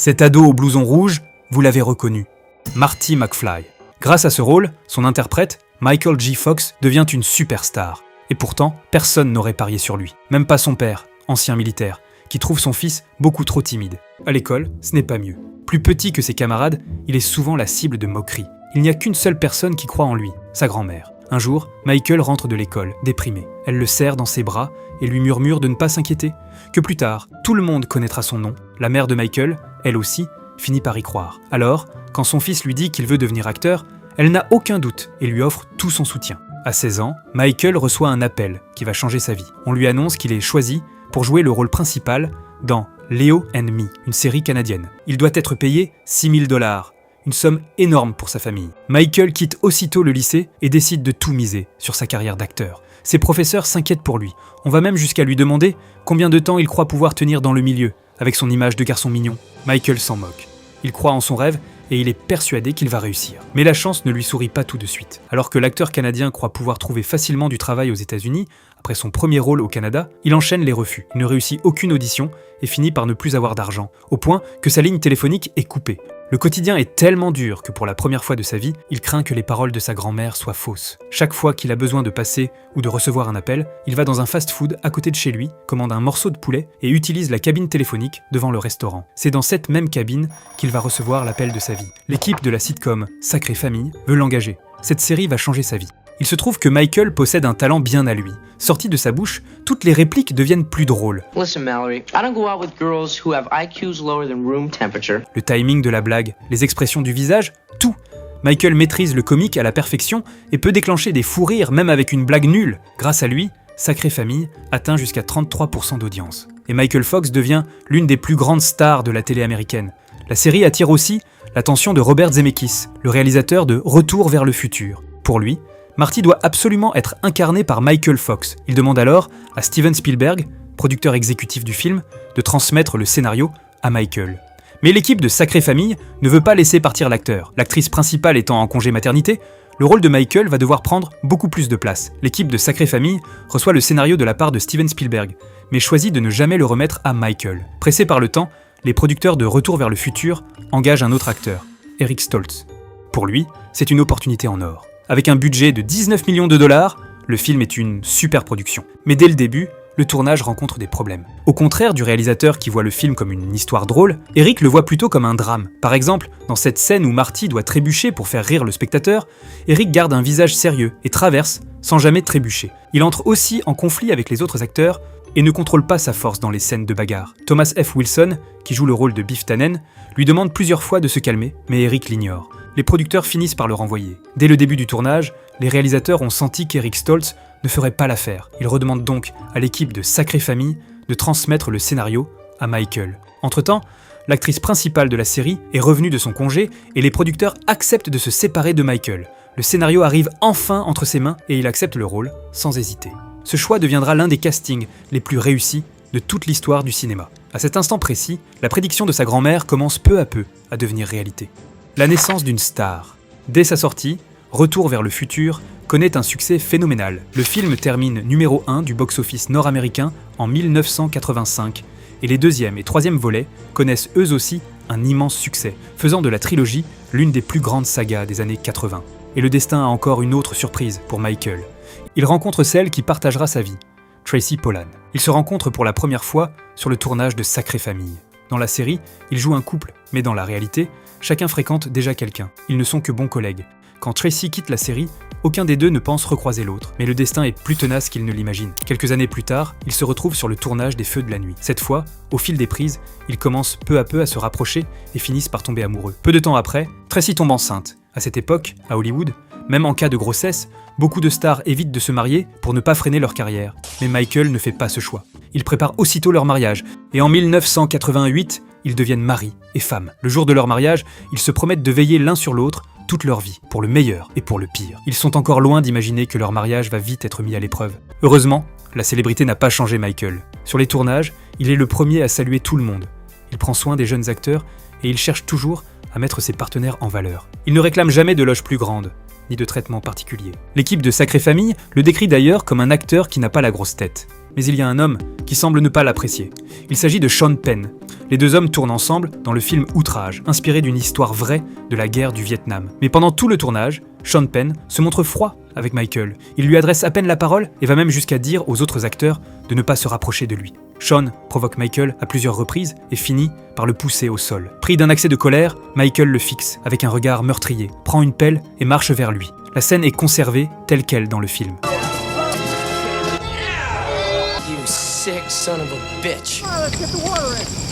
Cet ado au blouson rouge, vous l'avez reconnu. Marty McFly. Grâce à ce rôle, son interprète, Michael J. Fox, devient une superstar. Et pourtant, personne n'aurait parié sur lui. Même pas son père, ancien militaire, qui trouve son fils beaucoup trop timide. À l'école, ce n'est pas mieux. Plus petit que ses camarades, il est souvent la cible de moqueries. Il n'y a qu'une seule personne qui croit en lui, sa grand-mère. Un jour, Michael rentre de l'école, déprimé. Elle le serre dans ses bras et lui murmure de ne pas s'inquiéter, que plus tard, tout le monde connaîtra son nom. La mère de Michael, elle aussi, finit par y croire. Alors, quand son fils lui dit qu'il veut devenir acteur, elle n'a aucun doute et lui offre tout son soutien. À 16 ans, Michael reçoit un appel qui va changer sa vie. On lui annonce qu'il est choisi pour jouer le rôle principal dans Leo and Me, une série canadienne. Il doit être payé $6 000, une somme énorme pour sa famille. Michael quitte aussitôt le lycée et décide de tout miser sur sa carrière d'acteur. Ses professeurs s'inquiètent pour lui. On va même jusqu'à lui demander combien de temps il croit pouvoir tenir dans le milieu, avec son image de garçon mignon. Michael s'en moque. Il croit en son rêve et il est persuadé qu'il va réussir. Mais la chance ne lui sourit pas tout de suite. Alors que l'acteur canadien croit pouvoir trouver facilement du travail aux États-Unis, après son premier rôle au Canada, il enchaîne les refus. Il ne réussit aucune audition et finit par ne plus avoir d'argent, au point que sa ligne téléphonique est coupée. Le quotidien est tellement dur que pour la première fois de sa vie, il craint que les paroles de sa grand-mère soient fausses. Chaque fois qu'il a besoin de passer ou de recevoir un appel, il va dans un fast-food à côté de chez lui, commande un morceau de poulet et utilise la cabine téléphonique devant le restaurant. C'est dans cette même cabine qu'il va recevoir l'appel de sa vie. L'équipe de la sitcom Sacrée Famille veut l'engager. Cette série va changer sa vie. Il se trouve que Michael possède un talent bien à lui. Sorti de sa bouche, toutes les répliques deviennent plus drôles. Listen, Mallory, I don't go out with girls who have IQs lower than room temperature. Le timing de la blague, les expressions du visage, tout. Michael maîtrise le comique à la perfection et peut déclencher des fous rires même avec une blague nulle. Grâce à lui, Sacrée Famille atteint jusqu'à 33% d'audience. Et Michael Fox devient l'une des plus grandes stars de la télé américaine. La série attire aussi l'attention de Robert Zemeckis, le réalisateur de Retour vers le futur. Pour lui, Marty doit absolument être incarné par Michael Fox. Il demande alors à Steven Spielberg, producteur exécutif du film, de transmettre le scénario à Michael. Mais l'équipe de Sacrée Famille ne veut pas laisser partir l'acteur. L'actrice principale étant en congé maternité, le rôle de Michael va devoir prendre beaucoup plus de place. L'équipe de Sacrée Famille reçoit le scénario de la part de Steven Spielberg, mais choisit de ne jamais le remettre à Michael. Pressés par le temps, les producteurs de Retour vers le futur engagent un autre acteur, Eric Stoltz. Pour lui, c'est une opportunité en or. Avec un budget de $19 millions, le film est une super production. Mais dès le début, le tournage rencontre des problèmes. Au contraire du réalisateur qui voit le film comme une histoire drôle, Eric le voit plutôt comme un drame. Par exemple, dans cette scène où Marty doit trébucher pour faire rire le spectateur, Eric garde un visage sérieux et traverse sans jamais trébucher. Il entre aussi en conflit avec les autres acteurs et ne contrôle pas sa force dans les scènes de bagarre. Thomas F. Wilson, qui joue le rôle de Biff Tannen, lui demande plusieurs fois de se calmer, mais Eric l'ignore. Les producteurs finissent par le renvoyer. Dès le début du tournage, les réalisateurs ont senti qu'Eric Stoltz ne ferait pas l'affaire. Ils redemandent donc à l'équipe de Sacrée Famille de transmettre le scénario à Michael. Entre-temps, l'actrice principale de la série est revenue de son congé et les producteurs acceptent de se séparer de Michael. Le scénario arrive enfin entre ses mains et il accepte le rôle sans hésiter. Ce choix deviendra l'un des castings les plus réussis de toute l'histoire du cinéma. À cet instant précis, la prédiction de sa grand-mère commence peu à peu à devenir réalité. La naissance d'une star. Dès sa sortie, Retour vers le futur connaît un succès phénoménal. Le film termine numéro 1 du box-office nord-américain en 1985 et les deuxième et troisième volets connaissent eux aussi un immense succès, faisant de la trilogie l'une des plus grandes sagas des années 80. Et le destin a encore une autre surprise pour Michael. Il rencontre celle qui partagera sa vie, Tracy Pollan. Ils se rencontrent pour la première fois sur le tournage de Sacrée Famille. Dans la série, ils jouent un couple, mais dans la réalité, chacun fréquente déjà quelqu'un. Ils ne sont que bons collègues. Quand Tracy quitte la série, aucun des deux ne pense recroiser l'autre. Mais le destin est plus tenace qu'il ne l'imagine. Quelques années plus tard, ils se retrouvent sur le tournage des Feux de la nuit. Cette fois, au fil des prises, ils commencent peu à peu à se rapprocher et finissent par tomber amoureux. Peu de temps après, Tracy tombe enceinte. À cette époque, à Hollywood, même en cas de grossesse, beaucoup de stars évitent de se marier pour ne pas freiner leur carrière. Mais Michael ne fait pas ce choix. Il prépare aussitôt leur mariage. Et en 1988, ils deviennent mari et femme. Le jour de leur mariage, ils se promettent de veiller l'un sur l'autre toute leur vie, pour le meilleur et pour le pire. Ils sont encore loin d'imaginer que leur mariage va vite être mis à l'épreuve. Heureusement, la célébrité n'a pas changé Michael. Sur les tournages, il est le premier à saluer tout le monde. Il prend soin des jeunes acteurs et il cherche toujours à mettre ses partenaires en valeur. Il ne réclame jamais de loge plus grande, ni de traitement particulier. L'équipe de Sacrée Famille le décrit d'ailleurs comme un acteur qui n'a pas la grosse tête. Mais il y a un homme qui semble ne pas l'apprécier. Il s'agit de Sean Penn. Les deux hommes tournent ensemble dans le film Outrage, inspiré d'une histoire vraie de la guerre du Vietnam. Mais pendant tout le tournage, Sean Penn se montre froid avec Michael. Il lui adresse à peine la parole et va même jusqu'à dire aux autres acteurs de ne pas se rapprocher de lui. Sean provoque Michael à plusieurs reprises et finit par le pousser au sol. Pris d'un accès de colère, Michael le fixe avec un regard meurtrier, prend une pelle et marche vers lui. La scène est conservée telle quelle dans le film.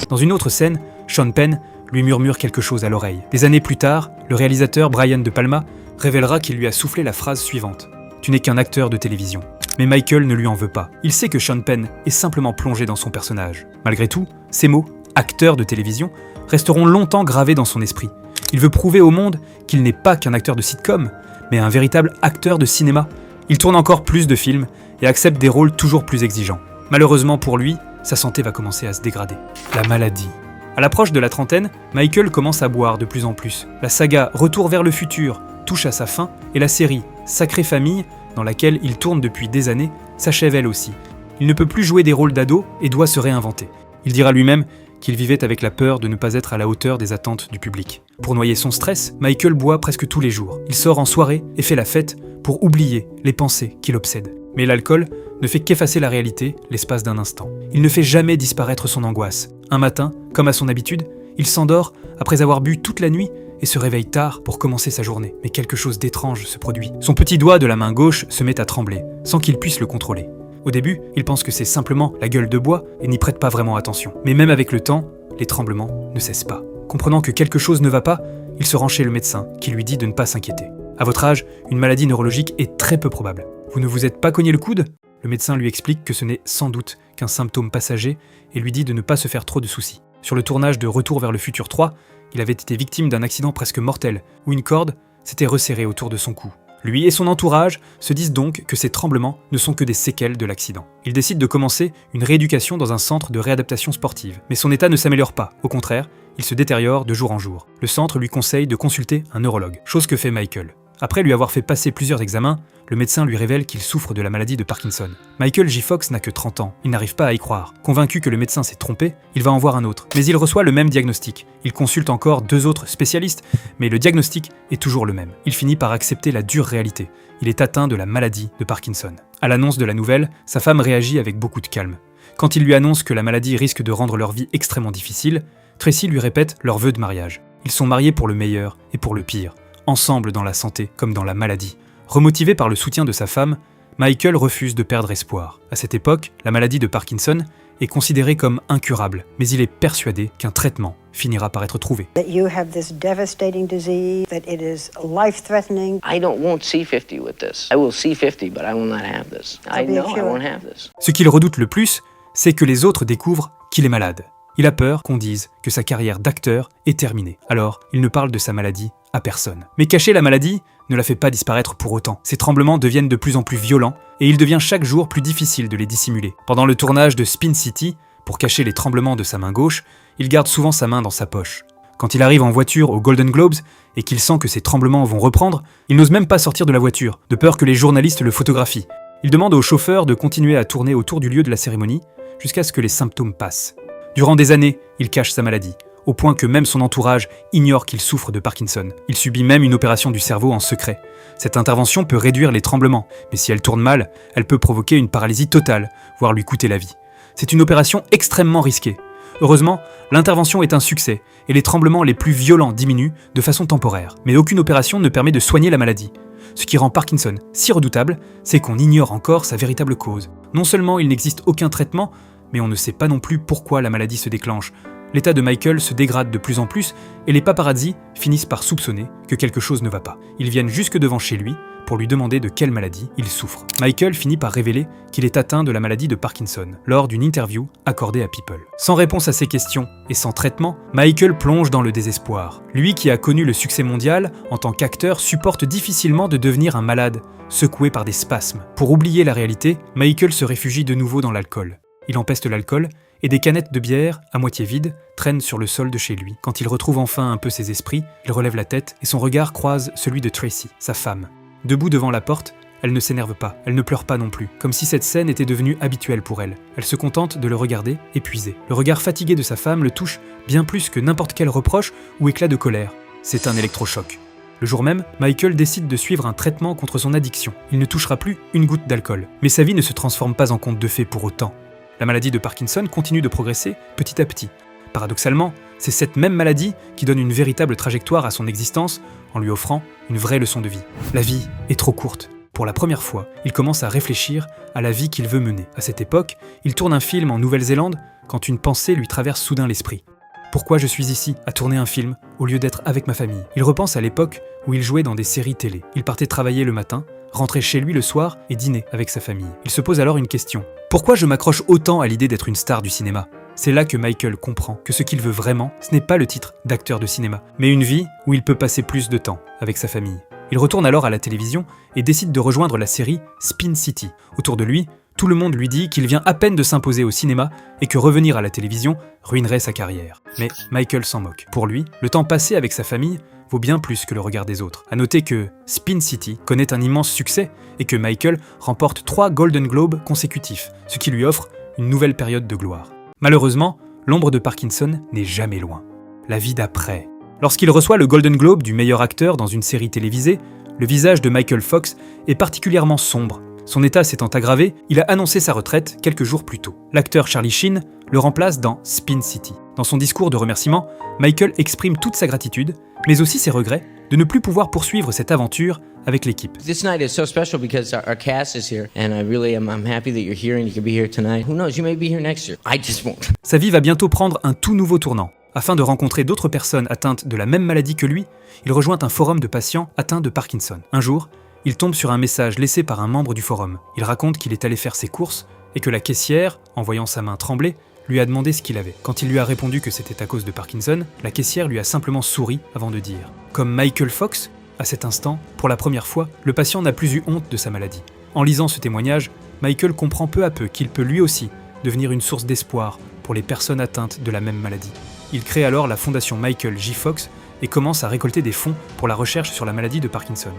Dans une autre scène, Sean Penn lui murmure quelque chose à l'oreille. Des années plus tard, le réalisateur Brian De Palma révélera qu'il lui a soufflé la phrase suivante : « Tu n'es qu'un acteur de télévision ». Mais Michael ne lui en veut pas. Il sait que Sean Penn est simplement plongé dans son personnage. Malgré tout, ces mots, acteur de télévision, resteront longtemps gravés dans son esprit. Il veut prouver au monde qu'il n'est pas qu'un acteur de sitcom, mais un véritable acteur de cinéma. Il tourne encore plus de films et accepte des rôles toujours plus exigeants. Malheureusement pour lui, sa santé va commencer à se dégrader. La maladie. À l'approche de la trentaine, Michael commence à boire de plus en plus. La saga Retour vers le futur touche à sa fin et la série Sacrée Famille, dans laquelle il tourne depuis des années, s'achève elle aussi. Il ne peut plus jouer des rôles d'ado et doit se réinventer. Il dira lui-même qu'il vivait avec la peur de ne pas être à la hauteur des attentes du public. Pour noyer son stress, Michael boit presque tous les jours. Il sort en soirée et fait la fête pour oublier les pensées qui l'obsèdent. Mais l'alcool ne fait qu'effacer la réalité l'espace d'un instant. Il ne fait jamais disparaître son angoisse. Un matin, comme à son habitude, il s'endort après avoir bu toute la nuit et se réveille tard pour commencer sa journée. Mais quelque chose d'étrange se produit. Son petit doigt de la main gauche se met à trembler, sans qu'il puisse le contrôler. Au début, il pense que c'est simplement la gueule de bois et n'y prête pas vraiment attention. Mais même avec le temps, les tremblements ne cessent pas. Comprenant que quelque chose ne va pas, il se rend chez le médecin, qui lui dit de ne pas s'inquiéter. À votre âge, une maladie neurologique est très peu probable. Vous ne vous êtes pas cogné le coude ? Le médecin lui explique que ce n'est sans doute qu'un symptôme passager et lui dit de ne pas se faire trop de soucis. Sur le tournage de Retour vers le futur 3, il avait été victime d'un accident presque mortel, où une corde s'était resserrée autour de son cou. Lui et son entourage se disent donc que ces tremblements ne sont que des séquelles de l'accident. Il décide de commencer une rééducation dans un centre de réadaptation sportive. Mais son état ne s'améliore pas, au contraire, il se détériore de jour en jour. Le centre lui conseille de consulter un neurologue, chose que fait Michael. Après lui avoir fait passer plusieurs examens, le médecin lui révèle qu'il souffre de la maladie de Parkinson. Michael J. Fox n'a que 30 ans, il n'arrive pas à y croire. Convaincu que le médecin s'est trompé, il va en voir un autre. Mais il reçoit le même diagnostic. Il consulte encore 2 autres spécialistes, mais le diagnostic est toujours le même. Il finit par accepter la dure réalité. Il est atteint de la maladie de Parkinson. À l'annonce de la nouvelle, sa femme réagit avec beaucoup de calme. Quand il lui annonce que la maladie risque de rendre leur vie extrêmement difficile, Tracy lui répète leurs vœux de mariage. Ils sont mariés pour le meilleur et pour le pire, ensemble dans la santé comme dans la maladie. Remotivé par le soutien de sa femme, Michael refuse de perdre espoir. À cette époque, la maladie de Parkinson est considérée comme incurable, mais il est persuadé qu'un traitement finira par être trouvé. That you have this devastating disease, that it is life-threatening. I won't see 50 with this. I will see 50, but I will not have this. I know I won't have this. Ce qu'il redoute le plus, c'est que les autres découvrent qu'il est malade. Il a peur qu'on dise que sa carrière d'acteur est terminée. Alors, il ne parle de sa maladie à personne. Mais cacher la maladie ne la fait pas disparaître pour autant. Ses tremblements deviennent de plus en plus violents et il devient chaque jour plus difficile de les dissimuler. Pendant le tournage de Spin City, pour cacher les tremblements de sa main gauche, il garde souvent sa main dans sa poche. Quand il arrive en voiture aux Golden Globes et qu'il sent que ses tremblements vont reprendre, il n'ose même pas sortir de la voiture, de peur que les journalistes le photographient. Il demande au chauffeur de continuer à tourner autour du lieu de la cérémonie jusqu'à ce que les symptômes passent. Durant des années, il cache sa maladie, au point que même son entourage ignore qu'il souffre de Parkinson. Il subit même une opération du cerveau en secret. Cette intervention peut réduire les tremblements, mais si elle tourne mal, elle peut provoquer une paralysie totale, voire lui coûter la vie. C'est une opération extrêmement risquée. Heureusement, l'intervention est un succès, et les tremblements les plus violents diminuent de façon temporaire. Mais aucune opération ne permet de soigner la maladie. Ce qui rend Parkinson si redoutable, c'est qu'on ignore encore sa véritable cause. Non seulement il n'existe aucun traitement, mais on ne sait pas non plus pourquoi la maladie se déclenche. L'état de Michael se dégrade de plus en plus et les paparazzis finissent par soupçonner que quelque chose ne va pas. Ils viennent jusque devant chez lui pour lui demander de quelle maladie il souffre. Michael finit par révéler qu'il est atteint de la maladie de Parkinson lors d'une interview accordée à People. Sans réponse à ces questions et sans traitement, Michael plonge dans le désespoir. Lui qui a connu le succès mondial en tant qu'acteur supporte difficilement de devenir un malade, secoué par des spasmes. Pour oublier la réalité, Michael se réfugie de nouveau dans l'alcool. Il empeste l'alcool et des canettes de bière, à moitié vides, traînent sur le sol de chez lui. Quand il retrouve enfin un peu ses esprits, il relève la tête et son regard croise celui de Tracy, sa femme. Debout devant la porte, Elle ne s'énerve pas, elle ne pleure pas non plus, comme si cette scène était devenue habituelle pour elle. Elle se contente de le regarder, épuisé. Le regard fatigué de sa femme le touche bien plus que n'importe quel reproche ou éclat de colère. C'est un électrochoc. Le jour même, Michael décide de suivre un traitement contre son addiction. Il ne touchera plus une goutte d'alcool. Mais sa vie ne se transforme pas en conte de fées pour autant. La maladie de Parkinson continue de progresser petit à petit. Paradoxalement, c'est cette même maladie qui donne une véritable trajectoire à son existence en lui offrant une vraie leçon de vie. La vie est trop courte. Pour la première fois, il commence à réfléchir à la vie qu'il veut mener. À cette époque, il tourne un film en Nouvelle-Zélande quand une pensée lui traverse soudain l'esprit. Pourquoi je suis ici, à tourner un film, au lieu d'être avec ma famille? Il repense à l'époque où il jouait dans des séries télé. Il partait travailler le matin, rentrait chez lui le soir et dînait avec sa famille. Il se pose alors une question. Pourquoi je m'accroche autant à l'idée d'être une star du cinéma? C'est là que Michael comprend que ce qu'il veut vraiment, ce n'est pas le titre d'acteur de cinéma, mais une vie où il peut passer plus de temps avec sa famille. Il retourne alors à la télévision et décide de rejoindre la série Spin City. Autour de lui, tout le monde lui dit qu'il vient à peine de s'imposer au cinéma et que revenir à la télévision ruinerait sa carrière. Mais Michael s'en moque. Pour lui, le temps passé avec sa famille vaut bien plus que le regard des autres. À noter que Spin City connaît un immense succès et que Michael remporte 3 Golden Globes consécutifs, ce qui lui offre une nouvelle période de gloire. Malheureusement, l'ombre de Parkinson n'est jamais loin. La vie d'après. Lorsqu'il reçoit le Golden Globe du meilleur acteur dans une série télévisée, le visage de Michael Fox est particulièrement sombre. Son état s'étant aggravé, il a annoncé sa retraite quelques jours plus tôt. L'acteur Charlie Sheen le remplace dans Spin City. Dans son discours de remerciement, Michael exprime toute sa gratitude, mais aussi ses regrets de ne plus pouvoir poursuivre cette aventure avec l'équipe. This night is so special because our cast is here, and I'm happy that you're here and you can be here tonight. Who knows, you may be here next year. I just won't. Sa vie va bientôt prendre un tout nouveau tournant. Afin de rencontrer d'autres personnes atteintes de la même maladie que lui, il rejoint un forum de patients atteints de Parkinson. Un jour, il tombe sur un message laissé par un membre du forum. Il raconte qu'il est allé faire ses courses et que la caissière, en voyant sa main trembler, lui a demandé ce qu'il avait. Quand il lui a répondu que c'était à cause de Parkinson, la caissière lui a simplement souri avant de dire « Comme Michael Fox, à cet instant, pour la première fois, le patient n'a plus eu honte de sa maladie. » En lisant ce témoignage, Michael comprend peu à peu qu'il peut lui aussi devenir une source d'espoir pour les personnes atteintes de la même maladie. Il crée alors la fondation Michael J. Fox et commence à récolter des fonds pour la recherche sur la maladie de Parkinson.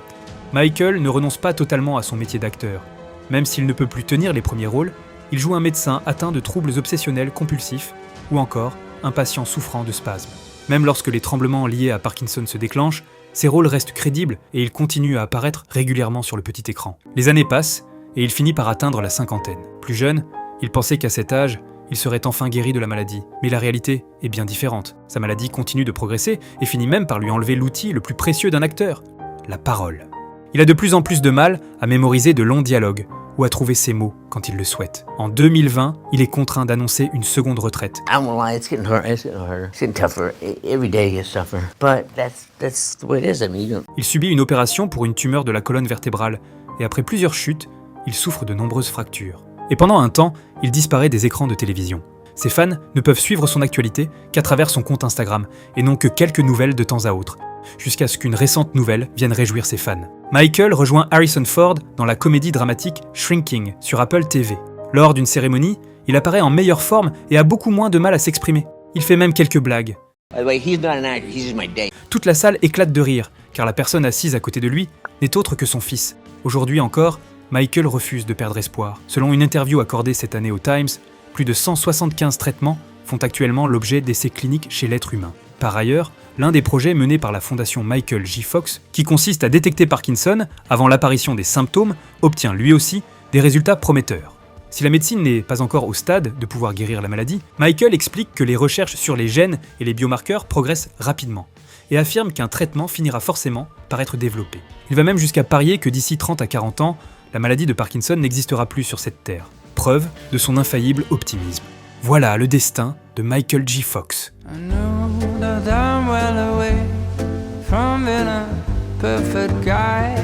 Michael ne renonce pas totalement à son métier d'acteur. Même s'il ne peut plus tenir les premiers rôles, il joue un médecin atteint de troubles obsessionnels compulsifs ou encore un patient souffrant de spasmes. Même lorsque les tremblements liés à Parkinson se déclenchent, ses rôles restent crédibles et il continue à apparaître régulièrement sur le petit écran. Les années passent et il finit par atteindre la cinquantaine. Plus jeune, il pensait qu'à cet âge, il serait enfin guéri de la maladie. Mais la réalité est bien différente. Sa maladie continue de progresser et finit même par lui enlever l'outil le plus précieux d'un acteur, la parole. Il a de plus en plus de mal à mémoriser de longs dialogues ou à trouver ses mots quand il le souhaite. En 2020, il est contraint d'annoncer une seconde retraite. I won't lie, it's getting harder. It's getting tougher. Every day gets tougher. But that's the way it is. I mean, Il subit une opération pour une tumeur de la colonne vertébrale et après plusieurs chutes, il souffre de nombreuses fractures. Et pendant un temps, il disparaît des écrans de télévision. Ses fans ne peuvent suivre son actualité qu'à travers son compte Instagram et n'ont que quelques nouvelles de temps à autre, jusqu'à ce qu'une récente nouvelle vienne réjouir ses fans. Michael rejoint Harrison Ford dans la comédie dramatique Shrinking sur Apple TV. Lors d'une cérémonie, il apparaît en meilleure forme et a beaucoup moins de mal à s'exprimer. Il fait même quelques blagues. by the way, he's not an actor. He's just my date. Toute la salle éclate de rire, car la personne assise à côté de lui n'est autre que son fils. Aujourd'hui encore, Michael refuse de perdre espoir. Selon une interview accordée cette année au Times, plus de 175 traitements font actuellement l'objet d'essais cliniques chez l'être humain. Par ailleurs, l'un des projets menés par la fondation Michael J. Fox, qui consiste à détecter Parkinson avant l'apparition des symptômes, obtient lui aussi des résultats prometteurs. Si la médecine n'est pas encore au stade de pouvoir guérir la maladie, Michael explique que les recherches sur les gènes et les biomarqueurs progressent rapidement et affirme qu'un traitement finira forcément par être développé. Il va même jusqu'à parier que d'ici 30 à 40 ans, la maladie de Parkinson n'existera plus sur cette terre. Preuve de son infaillible optimisme. Voilà le destin de Michael J. Fox. I know that I'm well away from being a perfect guy.